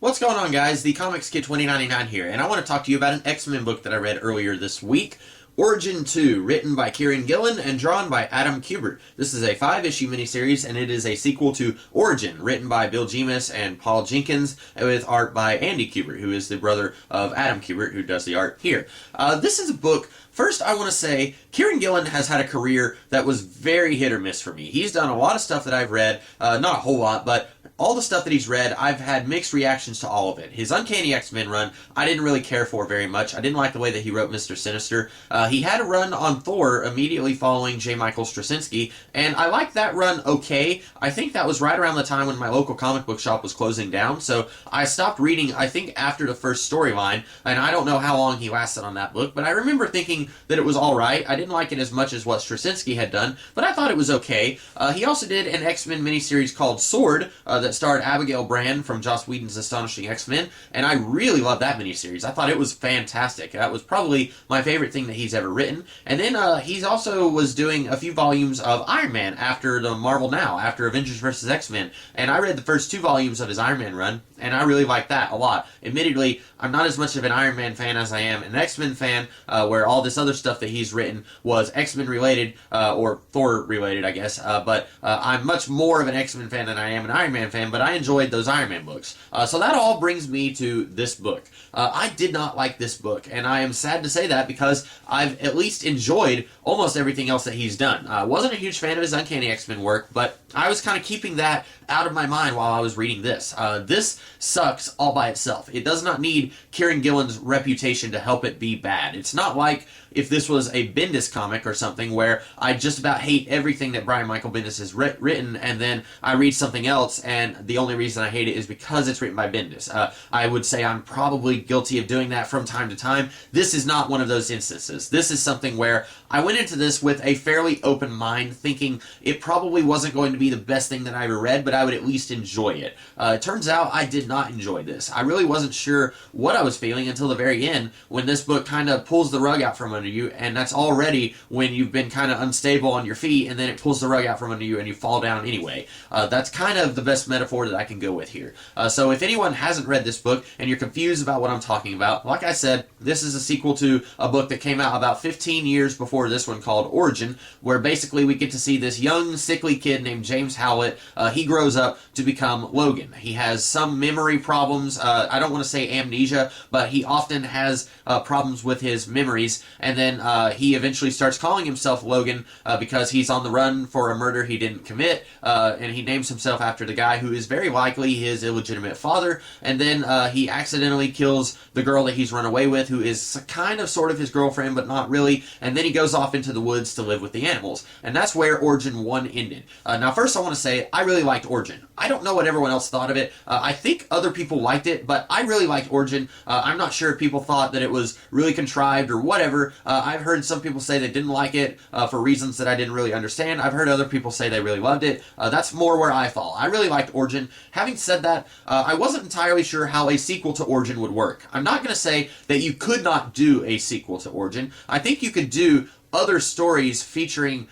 What's going on, guys? The Comics Kid 2099 here, and I want to talk to you about an X-Men book that I read earlier this week. Origin 2, written by Kieron Gillen and drawn by Adam Kubert. This is a 5-issue miniseries, and it is a sequel to Origin, written by Bill Jemas and Paul Jenkins, with art by Andy Kubert, who is the brother of Adam Kubert, who does the art here. This is a book. First, I want to say, Kieron Gillen has had a career that was very hit or miss for me. He's done a lot of stuff that I've read, not a whole lot, but all the stuff that he's read, I've had mixed reactions to all of it. His Uncanny X-Men run, I didn't really care for very much. I didn't like the way that he wrote Mr. Sinister. He had a run on Thor immediately following J. Michael Straczynski, and I liked that run okay. I think that was right around the time when my local comic book shop was closing down, so I stopped reading, I think, after the first storyline, and I don't know how long he lasted on that book, but I remember thinking that it was alright. I didn't like it as much as what Straczynski had done, but I thought it was okay. He also did an X-Men miniseries called Sword, that starred Abigail Brand from Joss Whedon's Astonishing X-Men, and I really loved that miniseries. I thought it was fantastic. That was probably my favorite thing that he's ever written. And then he's also was doing a few volumes of Iron Man after the Marvel Now, after Avengers vs. X-Men, and I read the first 2 volumes of his Iron Man run, and I really liked that a lot. Admittedly, I'm not as much of an Iron Man fan as I am an X-Men fan, where all this other stuff that he's written was X-Men related, or Thor related, I guess, but I'm much more of an X-Men fan than I am an Iron Man fan, but I enjoyed those Iron Man books. So that all brings me to this book. I did not like this book, and I am sad to say that because I've at least enjoyed almost everything else that he's done. I wasn't a huge fan of his Uncanny X-Men work, but I was kind of keeping that out of my mind while I was reading this. This sucks all by itself. It does not need Kieron Gillen's reputation to help it be bad. It's not like if this was a Bendis comic or something where I just about hate everything that Brian Michael Bendis has written, and then I read something else and the only reason I hate it is because it's written by Bendis. I would say I'm probably guilty of doing that from time to time. This is not one of those instances. This is something where I went into this with a fairly open mind, thinking it probably wasn't going to be the best thing that I ever read, but I would at least enjoy it. It turns out I did not enjoy this. I really wasn't sure what I was feeling until the very end, when this book kind of pulls the rug out from under you, and that's already when you've been kind of unstable on your feet, and then it pulls the rug out from under you and you fall down anyway. That's kind of the best metaphor that I can go with here. So if anyone hasn't read this book and you're confused about what I'm talking about, like I said, this is a sequel to a book that came out about 15 years before this one called Origin, where basically we get to see this young, sickly kid named James Howlett. He grows up to become Logan. He has some memory problems. I don't want to say amnesia, but he often has problems with his memories, and then he eventually starts calling himself Logan because he's on the run for a murder he didn't commit, and he names himself after the guy who is very likely his illegitimate father, and then he accidentally kills the girl that he's run away with, who is kind of sort of his girlfriend, but not really, and then he goes off into the woods to live with the animals, and that's where Origin 1 ended. Now first I want to say, I really liked Origin. I don't know what everyone else thought of it. I think other people liked it, but I really liked Origin. I'm not sure if people thought that it was really contrived or whatever. I've heard some people say they didn't like it for reasons that I didn't really understand. I've heard other people say they really loved it. That's more where I fall. I really liked Origin. Having said that, I wasn't entirely sure how a sequel to Origin would work. I'm not going to say that you could not do a sequel to Origin. I think you could do other stories featuring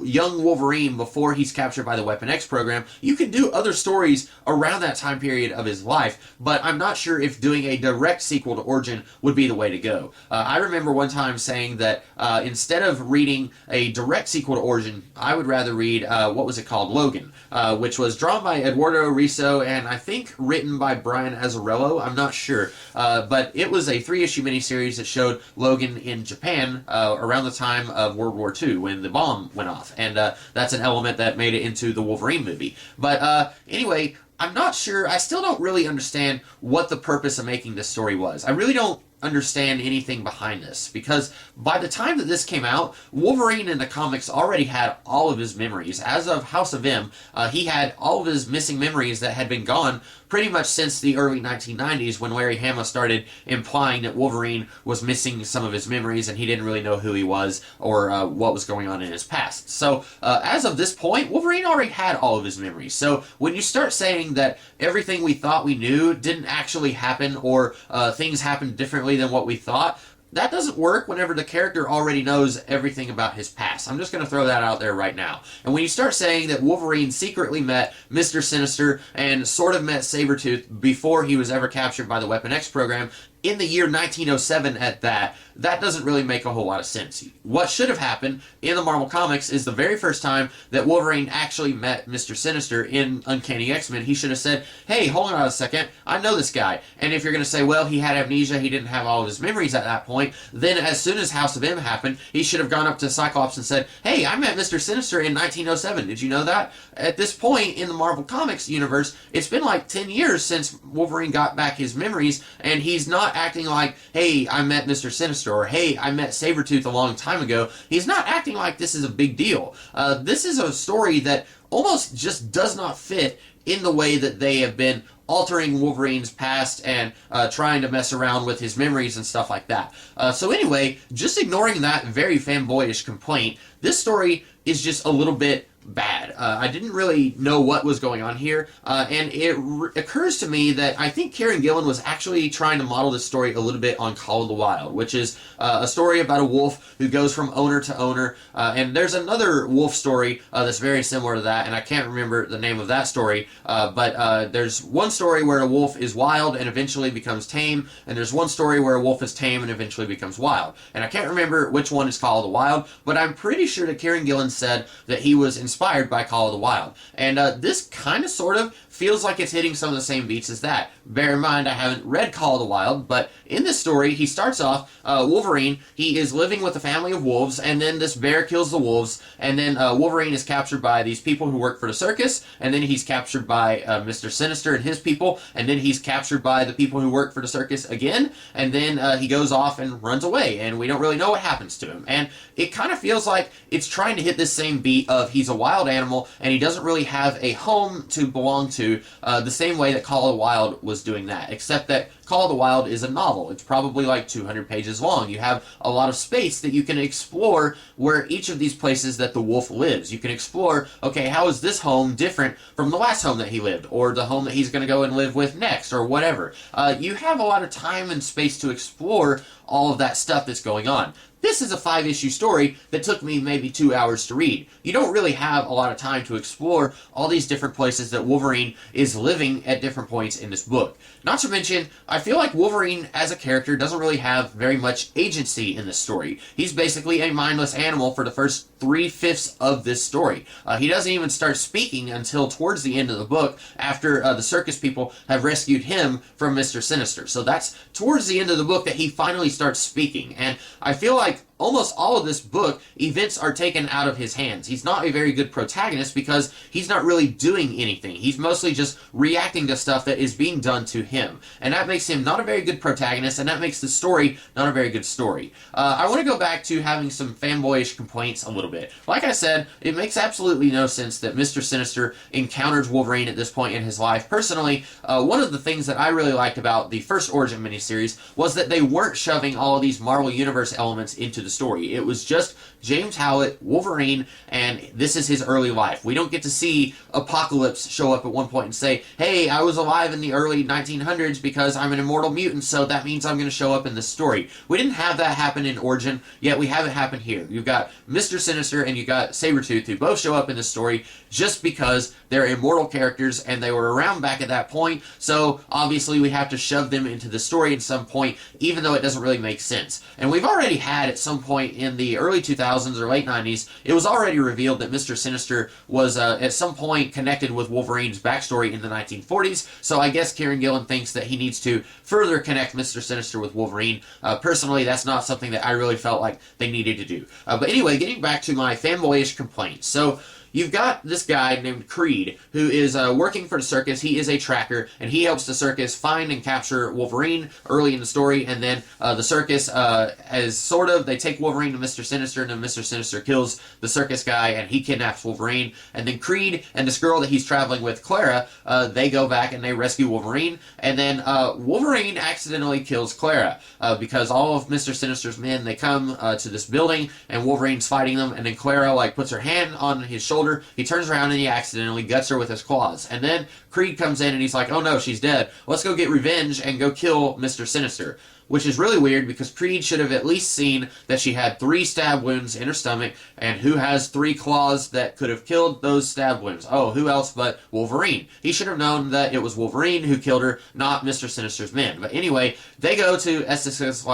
young Wolverine before he's captured by the Weapon X program. You can do other stories around that time period of his life, but I'm not sure if doing a direct sequel to Origin would be the way to go. I remember one time saying that instead of reading a direct sequel to Origin, I would rather read, what was it called? Logan, which was drawn by Eduardo Risso and I think written by Brian Azzarello. I'm not sure. But it was a 3-issue miniseries that showed Logan in Japan around the time of World War II when the bomb went off, and that's an element that made it into the Wolverine movie. But anyway, I'm not sure, I still don't really understand what the purpose of making this story was. I really don't understand anything behind this, because by the time that this came out, Wolverine in the comics already had all of his memories. As of House of M, he had all of his missing memories that had been gone pretty much since the early 1990s, when Larry Hama started implying that Wolverine was missing some of his memories and he didn't really know who he was or what was going on in his past. So as of this point, Wolverine already had all of his memories. So when you start saying that everything we thought we knew didn't actually happen, or things happened differently than what we thought, that doesn't work whenever the character already knows everything about his past. I'm just going to throw that out there right now. And when you start saying that Wolverine secretly met Mr. Sinister and sort of met Sabretooth before he was ever captured by the Weapon X program, in the year 1907 at that doesn't really make a whole lot of sense. What should have happened in the Marvel Comics is the very first time that Wolverine actually met Mr. Sinister in Uncanny X-Men, he should have said, hey, hold on a second, I know this guy. And if you're going to say, well, he had amnesia, he didn't have all of his memories at that point, then as soon as House of M happened, he should have gone up to Cyclops and said, hey, I met Mr. Sinister in 1907. Did you know that? At this point in the Marvel Comics universe, it's been like 10 years since Wolverine got back his memories, and he's not acting like, hey, I met Mr. Sinister, or hey, I met Sabretooth a long time ago. He's not acting like this is a big deal. This is a story that almost just does not fit in the way that they have been altering Wolverine's past and trying to mess around with his memories and stuff like that. So anyway, just ignoring that very fanboyish complaint, this story is just a little bit bad. I didn't really know what was going on here, and it occurs to me that I think Kieran Gillen was actually trying to model this story a little bit on Call of the Wild, which is a story about a wolf who goes from owner to owner, and there's another wolf story that's very similar to that, and I can't remember the name of that story, but there's one story where a wolf is wild and eventually becomes tame, and there's one story where a wolf is tame and eventually becomes wild, and I can't remember which one is Call of the Wild, but I'm pretty sure that Kieran Gillen said that he was inspired by Call of the Wild. And this kind of sort of feels like it's hitting some of the same beats as that. Bear in mind, I haven't read Call of the Wild, but in this story, he starts off, Wolverine, he is living with a family of wolves, and then this bear kills the wolves, and then Wolverine is captured by these people who work for the circus, and then he's captured by Mr. Sinister and his people, and then he's captured by the people who work for the circus again, and then he goes off and runs away, and we don't really know what happens to him. And it kind of feels like it's trying to hit this same beat of he's a wild animal, and he doesn't really have a home to belong to, the same way that Call of the Wild was doing that, except that Call of the Wild is a novel. It's probably like 200 pages long. You have a lot of space that you can explore where each of these places that the wolf lives. You can explore, okay, how is this home different from the last home that he lived, or the home that he's going to go and live with next, or whatever. You have a lot of time and space to explore all of that stuff that's going on. This is a 5-issue story that took me maybe 2 hours to read. You don't really have a lot of time to explore all these different places that Wolverine is living at different points in this book. Not to mention, I feel like Wolverine as a character doesn't really have very much agency in this story. He's basically a mindless animal for the first 3/5 of this story. He doesn't even start speaking until towards the end of the book, after the circus people have rescued him from Mr. Sinister. So that's towards the end of the book that he finally starts speaking. And I feel like almost all of this book, events are taken out of his hands. He's not a very good protagonist because he's not really doing anything. He's mostly just reacting to stuff that is being done to him. And that makes him not a very good protagonist, and that makes the story not a very good story. I want to go back to having some fanboyish complaints a little bit. Like I said, it makes absolutely no sense that Mr. Sinister encounters Wolverine at this point in his life. Personally, one of the things that I really liked about the first Origin miniseries was that they weren't shoving all of these Marvel Universe elements into the story. It was just James Howlett, Wolverine, and this is his early life. We don't get to see Apocalypse show up at one point and say, hey, I was alive in the early 1900s because I'm an immortal mutant, so that means I'm going to show up in this story. We didn't have that happen in Origin, yet we have it happen here. You've got Mr. Sinister and you've got Sabretooth, who both show up in this story just because they're immortal characters and they were around back at that point, so obviously we have to shove them into the story at some point, even though it doesn't really make sense. And we've already had at some point in the early 2000s or late 90s, it was already revealed that Mr. Sinister was at some point connected with Wolverine's backstory in the 1940s, so I guess Kieran Gillen thinks that he needs to further connect Mr. Sinister with Wolverine. Personally, that's not something that I really felt like they needed to do. But anyway, getting back to my fanboyish complaints. So, you've got this guy named Creed, who is working for the circus. He is a tracker, and he helps the circus find and capture Wolverine early in the story, and then the circus, they take Wolverine to Mr. Sinister, and then Mr. Sinister kills the circus guy, and he kidnaps Wolverine, and then Creed and this girl that he's traveling with, Clara, they go back and they rescue Wolverine, and then Wolverine accidentally kills Clara, because all of Mr. Sinister's men, they come to this building, and Wolverine's fighting them, and then Clara, puts her hand on his shoulder. He turns around and he accidentally guts her with his claws. And then Creed comes in and he's like, oh no, she's dead. Let's go get revenge and go kill Mr. Sinister. which is really weird because Creed should have at least seen that she had 3 stab wounds in her stomach, and who has 3 claws that could have killed those stab wounds? Oh, who else but Wolverine? He should have known that it was Wolverine who killed her, not Mr. Sinister's men. But anyway, they go to Essex's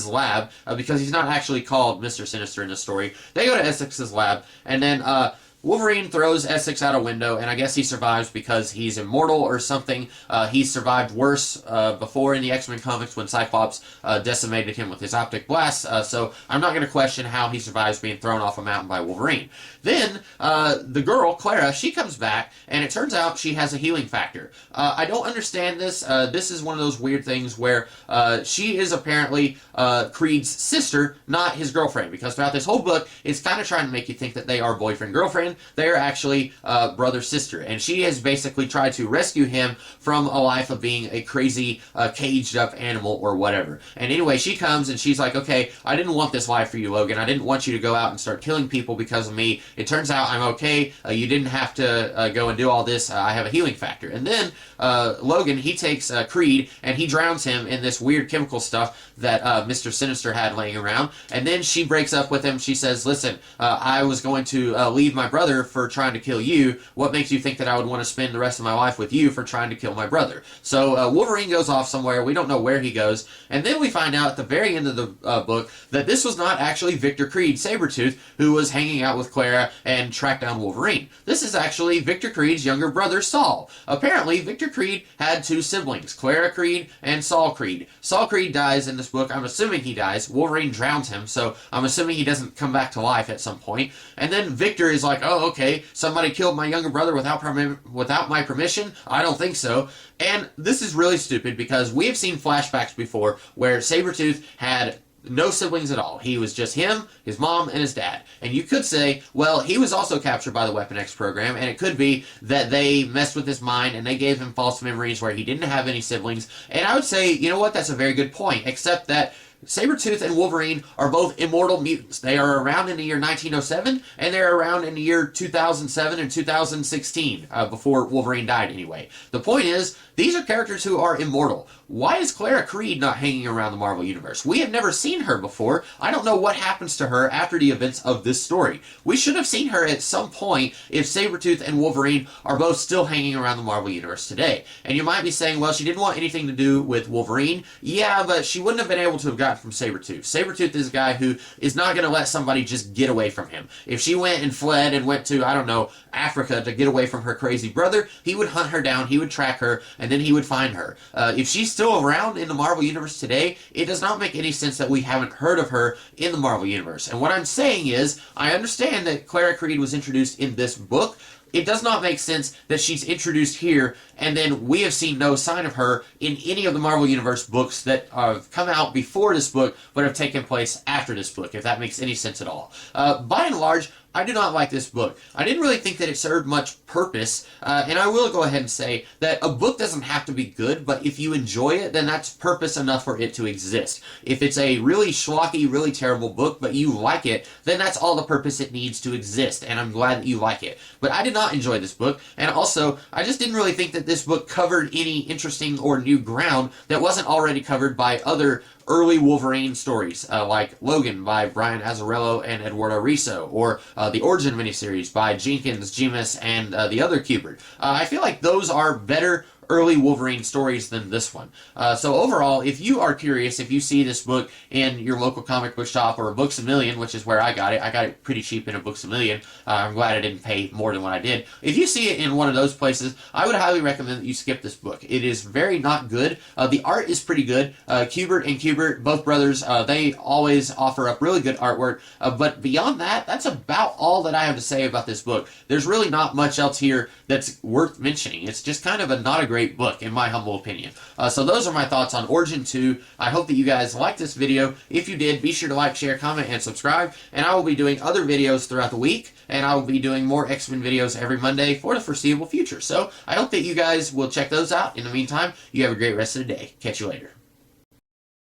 lab, because he's not actually called Mr. Sinister in this story. They go to Essex's lab, and then Wolverine throws Essex out a window, and I guess he survives because he's immortal or something. He survived worse before in the X-Men comics when Cyclops decimated him with his optic blast, so I'm not going to question how he survives being thrown off a mountain by Wolverine. Then, the girl, Clara, she comes back, and it turns out she has a healing factor. I don't understand this. This is one of those weird things where she is apparently Creed's sister, not his girlfriend, because throughout this whole book, it's kind of trying to make you think that they are boyfriend-girlfriend. They are actually brother-sister, and she has basically tried to rescue him from a life of being a crazy, caged-up animal or whatever. And anyway, she comes, and she's like, okay, I didn't want this life for you, Logan. I didn't want you to go out and start killing people because of me. It turns out I'm okay. You didn't have to go and do all this. I have a healing factor. And then Logan, he takes Creed, and he drowns him in this weird chemical stuff that Mr. Sinister had laying around. And then she breaks up with him. She says, listen, I was going to leave my brother for trying to kill you. What makes you think that I would want to spend the rest of my life with you for trying to kill my brother? So Wolverine goes off somewhere. We don't know where he goes. And then we find out at the very end of the book that this was not actually Victor Creed, Sabretooth, who was hanging out with Clara and tracked down Wolverine. This is actually Victor Creed's younger brother, Saul. Apparently, Victor Creed had 2 siblings, Clara Creed and Saul Creed. Saul Creed dies in this book. I'm assuming he dies. Wolverine drowns him, so I'm assuming he doesn't come back to life at some point. And then Victor is like, oh, okay, somebody killed my younger brother without my permission? I don't think so. And this is really stupid because we have seen flashbacks before where Sabretooth had no siblings at all. He was just him, his mom, and his dad. And you could say, well, he was also captured by the Weapon X program, and it could be that they messed with his mind and they gave him false memories where he didn't have any siblings. And I would say, you know what, that's a very good point, except that Sabretooth and Wolverine are both immortal mutants. They are around in the year 1907, and they're around in the year 2007 and 2016, before Wolverine died anyway. The point is, these are characters who are immortal. Why is Clara Creed not hanging around the Marvel Universe? We have never seen her before. I don't know what happens to her after the events of this story. We should have seen her at some point if Sabretooth and Wolverine are both still hanging around the Marvel Universe today. And you might be saying, well, she didn't want anything to do with Wolverine. Yeah, but she wouldn't have been able to have gotten from Sabretooth. Sabretooth is a guy who is not going to let somebody just get away from him. If she went and fled and went to, I don't know, Africa to get away from her crazy brother, he would hunt her down, he would track her, and then he would find her. If she's still around in the Marvel Universe today, it does not make any sense that we haven't heard of her in the Marvel Universe. And what I'm saying is, I understand that Clara Creed was introduced in this book. It does not make sense that she's introduced here, and then we have seen no sign of her in any of the Marvel Universe books that have come out before this book, but have taken place after this book, if that makes any sense at all. By and large, I do not like this book. I didn't really think that it served much purpose, and I will go ahead and say that a book doesn't have to be good, but if you enjoy it, then that's purpose enough for it to exist. If it's a really schlocky, really terrible book, but you like it, then that's all the purpose it needs to exist, and I'm glad that you like it. But I did not enjoy this book, and also, I just didn't really think that this book covered any interesting or new ground that wasn't already covered by other early Wolverine stories, like Logan by Brian Azzarello and Eduardo Risso, or the Origin miniseries by Jenkins, Jemas, and the other Kubert. I feel like those are better early Wolverine stories than this one. So overall, if you are curious, if you see this book in your local comic book shop or Books A Million, which is where I got it pretty cheap in a Books A Million. I'm glad I didn't pay more than what I did. If you see it in one of those places, I would highly recommend that you skip this book. It is very not good. The art is pretty good. Kubert and Kubert, both brothers, they always offer up really good artwork. But beyond that, that's about all that I have to say about this book. There's really not much else here that's worth mentioning. It's just kind of not a great book, in my humble opinion. So those are my thoughts on Origin 2. I hope that you guys liked this video. If you did, be sure to like, share, comment, and subscribe. And I will be doing other videos throughout the week, and I will be doing more X-Men videos every Monday for the foreseeable future. So I hope that you guys will check those out. In the meantime, you have a great rest of the day. Catch you later.